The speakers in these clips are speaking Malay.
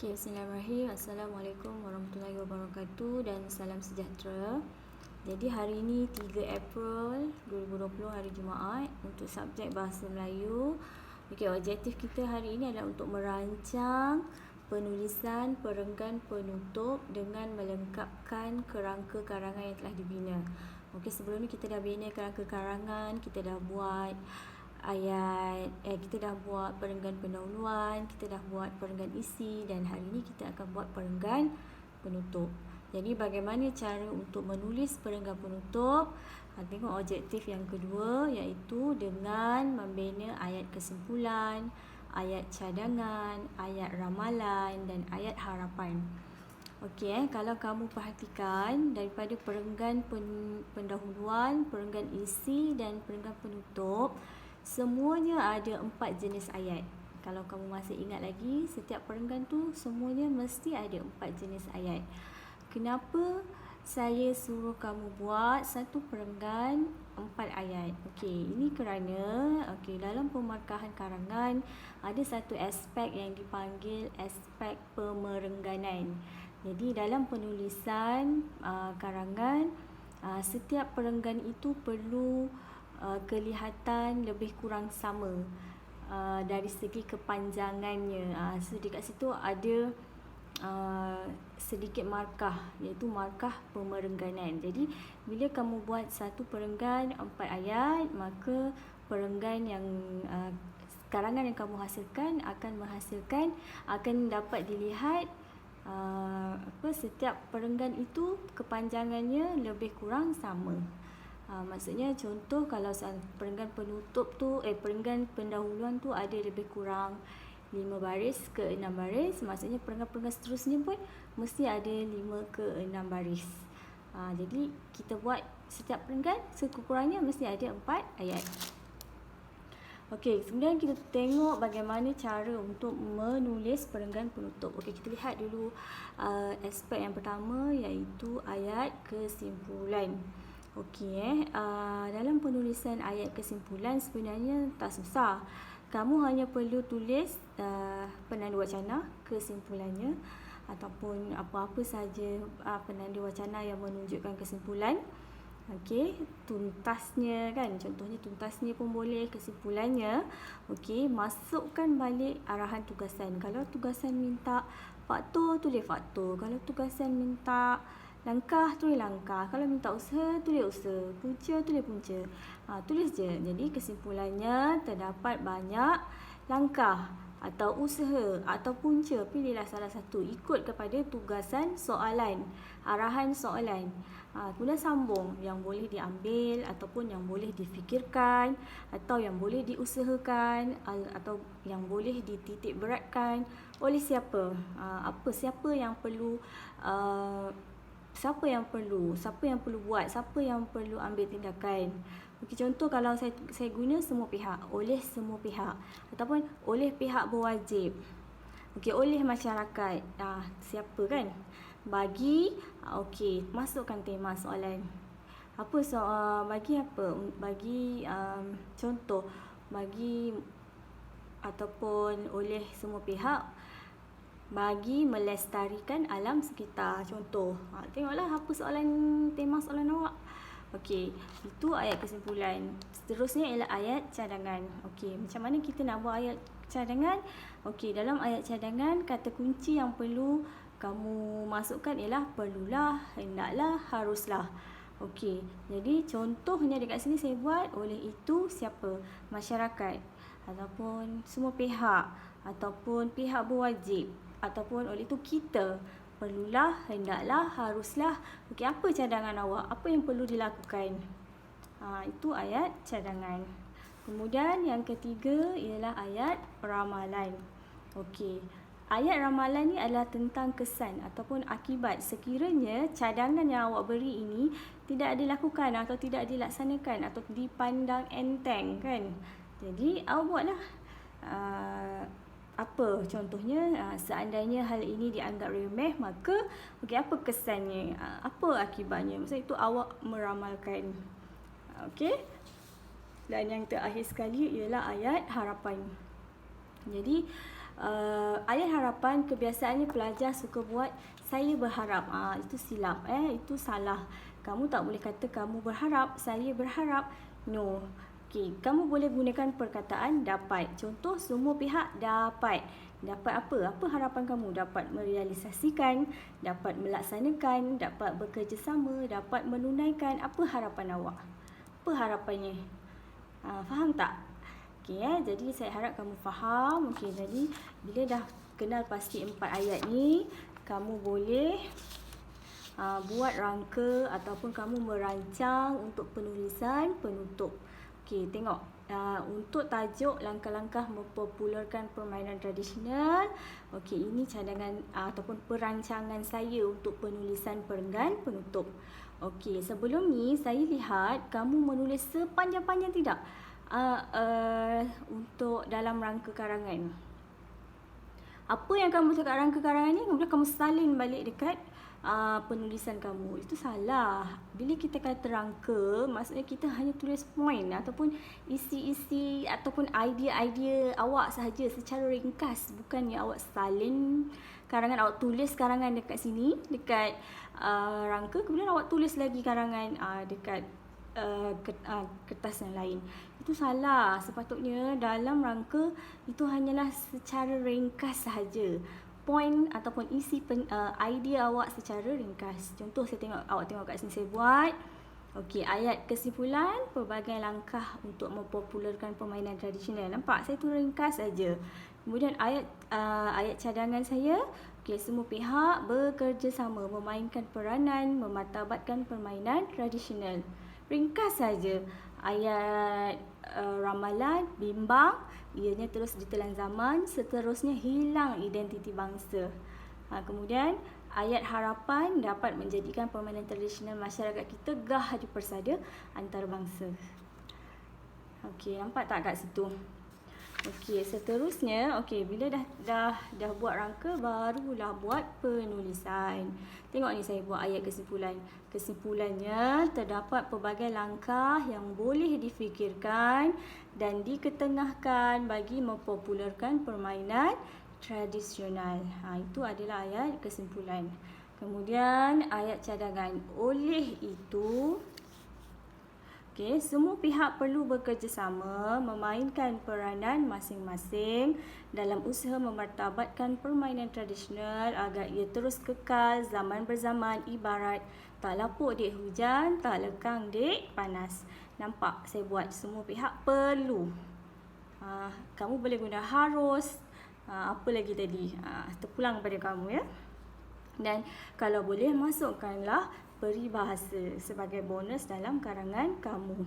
Okey, bismillahirrahmanirrahim. Assalamualaikum warahmatullahi wabarakatuh dan salam sejahtera. Jadi hari ini 3 April 2020, hari Jumaat, untuk subjek Bahasa Melayu. Okey, objektif kita hari ini adalah untuk merancang penulisan perenggan penutup dengan melengkapkan kerangka karangan yang telah dibina. Okey, sebelum ni kita dah bina kerangka karangan, kita dah buat ayat, kita dah buat perenggan pendahuluan, kita dah buat perenggan isi, dan hari ini kita akan buat perenggan penutup. Jadi bagaimana cara untuk menulis perenggan penutup? Tengok objektif yang kedua, iaitu dengan membina ayat kesimpulan, ayat cadangan, ayat ramalan dan ayat harapan. Okey, kalau kamu perhatikan daripada perenggan pendahuluan, perenggan isi dan perenggan penutup, semuanya ada 4 jenis ayat. Kalau kamu masih ingat lagi, setiap perenggan tu semuanya mesti ada 4 jenis ayat. Kenapa saya suruh kamu buat satu perenggan 4 ayat? Okey, ini kerana dalam pemarkahan karangan ada satu aspek yang dipanggil aspek pemerengganan. Jadi dalam penulisan karangan, setiap perenggan itu perlu kelihatan lebih kurang sama dari segi kepanjangannya. So dekat situ ada sedikit markah, iaitu markah pemerengganan. Jadi bila kamu buat satu perenggan 4 ayat, maka perenggan yang karangan yang kamu hasilkan akan dapat dilihat setiap perenggan itu kepanjangannya lebih kurang sama. Maksudnya contoh, kalau perenggan penutup tu, perenggan pendahuluan tu ada lebih kurang 5 baris ke 6 baris, maksudnya perenggan-perenggan seterusnya pun mesti ada 5 ke 6 baris. Jadi kita buat setiap perenggan sekurang-kurangnya mesti ada 4 ayat. Okey, kemudian kita tengok bagaimana cara untuk menulis perenggan penutup. Okey, kita lihat dulu aspek yang pertama, iaitu ayat kesimpulan. Okey, dalam penulisan ayat kesimpulan sebenarnya tak susah. Kamu hanya perlu tulis penanda wacana kesimpulannya, ataupun apa-apa saja penanda wacana yang menunjukkan kesimpulan. Okey, tuntasnya kan, contohnya tuntasnya pun boleh, kesimpulannya. Okey, masukkan balik arahan tugasan. Kalau tugasan minta faktor, tulis faktor. Kalau tugasan minta langkah, tulis langkah. Kalau minta usaha, tulis usaha. Punca, tulis punca. Tulis je. Jadi kesimpulannya terdapat banyak langkah atau usaha atau punca. Pilihlah salah satu ikut kepada tugasan soalan, arahan soalan. Kemudian sambung yang boleh diambil ataupun yang boleh difikirkan, atau yang boleh diusahakan, atau yang boleh dititik beratkan oleh siapa. Siapa yang perlu buat, siapa yang perlu ambil tindakan. Okey, contoh kalau saya guna semua pihak, oleh semua pihak, ataupun oleh pihak berwajib. Okey, oleh masyarakat. Siapa kan? Bagi, okey, masukkan tema soalan. Bagi apa? Bagi contoh, bagi ataupun oleh semua pihak, bagi melestarikan alam sekitar. Contoh, tengoklah apa tema soalan awak. Okey, itu ayat kesimpulan. Seterusnya ialah ayat cadangan. Okey, macam mana kita nak buat ayat cadangan? Okey, dalam ayat cadangan, kata kunci yang perlu kamu masukkan ialah perlulah, hendaklah, haruslah. Okey, jadi contohnya dekat sini saya buat oleh itu siapa? Masyarakat, ataupun semua pihak, ataupun pihak berwajib, ataupun oleh itu kita. Perlulah, hendaklah, haruslah. Okey, apa cadangan awak? Apa yang perlu dilakukan? Itu ayat cadangan. Kemudian yang ketiga ialah ayat ramalan. Okey, ayat ramalan ni adalah tentang kesan ataupun akibat sekiranya cadangan yang awak beri ini tidak dilakukan atau tidak dilaksanakan atau dipandang enteng kan. Jadi awak buatlah apa contohnya, seandainya hal ini dianggap remeh, maka apa kesannya, apa akibatnya. Maksudnya itu awak meramalkan. Okey, dan yang terakhir sekali ialah ayat harapan. Jadi Ayat harapan kebiasaannya pelajar suka buat saya berharap. Itu silap, itu salah. Kamu tak boleh kata kamu berharap, saya berharap. No. Okey, kamu boleh gunakan perkataan dapat. Contoh, semua pihak dapat. Dapat apa? Apa harapan kamu? Dapat merealisasikan, dapat melaksanakan, dapat bekerjasama, dapat menunaikan. Apa harapan awak? Apa harapannya? Faham tak? Okey, jadi saya harap kamu faham. Okey, jadi bila dah kenal pasti 4 ayat ni, kamu boleh buat rangka ataupun kamu merancang untuk penulisan penutup. Okey, tengok. Untuk tajuk langkah-langkah mempopularkan permainan tradisional. Okey, ini cadangan ataupun perancangan saya untuk penulisan perenggan penutup. Okey, sebelum ni saya lihat kamu menulis sepanjang-panjang tidak? Untuk dalam rangka karangan. Apa yang kamu letak kat rangka karangan ni, kemudian kamu salin balik dekat penulisan kamu. Itu salah. Bila kita kata rangka, maksudnya kita hanya tulis point ataupun isi-isi ataupun idea-idea awak sahaja secara ringkas. Bukannya awak salin karangan, awak tulis karangan dekat sini, dekat rangka, kemudian awak tulis lagi karangan dekat kertas yang lain. Itu salah. Sepatutnya dalam rangka itu hanyalah secara ringkas sahaja. Point ataupun isi idea awak secara ringkas. Contoh awak tengok kat sini saya buat. Okey, ayat kesimpulan, pelbagai langkah untuk mempopularkan permainan tradisional. Nampak? Saya tu ringkas saja. Kemudian ayat cadangan saya, okey, semua pihak bekerjasama memainkan peranan memartabatkan permainan tradisional. Ringkas saja. Ayat ramalan, bimbang, ianya terus ditelan zaman, seterusnya hilang identiti bangsa. Kemudian ayat harapan dapat menjadikan permainan tradisional masyarakat kita gah dipersada antarabangsa. Okey, nampak tak kat situ? Okey, seterusnya, okey, bila dah buat rangka, barulah buat penulisan. Tengok ni saya buat ayat kesimpulan. Kesimpulannya, terdapat pelbagai langkah yang boleh difikirkan dan diketengahkan bagi mempopularkan permainan tradisional. Itu adalah ayat kesimpulan. Kemudian ayat cadangan. Oleh itu, okey, semua pihak perlu bekerjasama memainkan peranan masing-masing dalam usaha memartabatkan permainan tradisional agar ia terus kekal zaman berzaman, ibarat tak lapuk dek hujan, tak lekang dek panas. Nampak? Saya buat semua pihak perlu. Kamu boleh guna harus. Apa lagi tadi? Terpulang pada kamu, ya. Dan kalau boleh, masukkanlah peribahasa sebagai bonus dalam karangan kamu.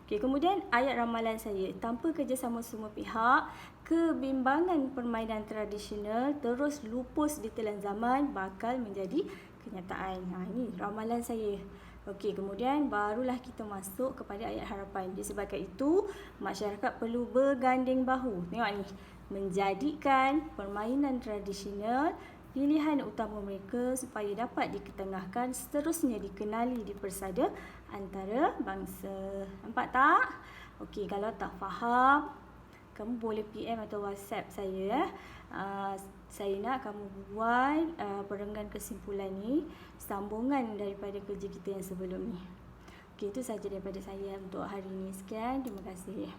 Okey, kemudian ayat ramalan saya. Tanpa kerjasama semua pihak, kebimbangan permainan tradisional terus lupus ditelan zaman bakal menjadi kenyataan. Ini ramalan saya. Okey, kemudian barulah kita masuk kepada ayat harapan. Disebabkan itu, masyarakat perlu berganding bahu. Tengok ni. Menjadikan permainan tradisional pilihan utama mereka supaya dapat diketengahkan, seterusnya dikenali di persada antara bangsa. Nampak tak? Okey, kalau tak faham, kamu boleh PM atau WhatsApp saya. Saya nak kamu buat perenggan kesimpulan ni, sambungan daripada kerja kita yang sebelum ni. Okey, itu sahaja daripada saya untuk hari ini. Sekian, terima kasih.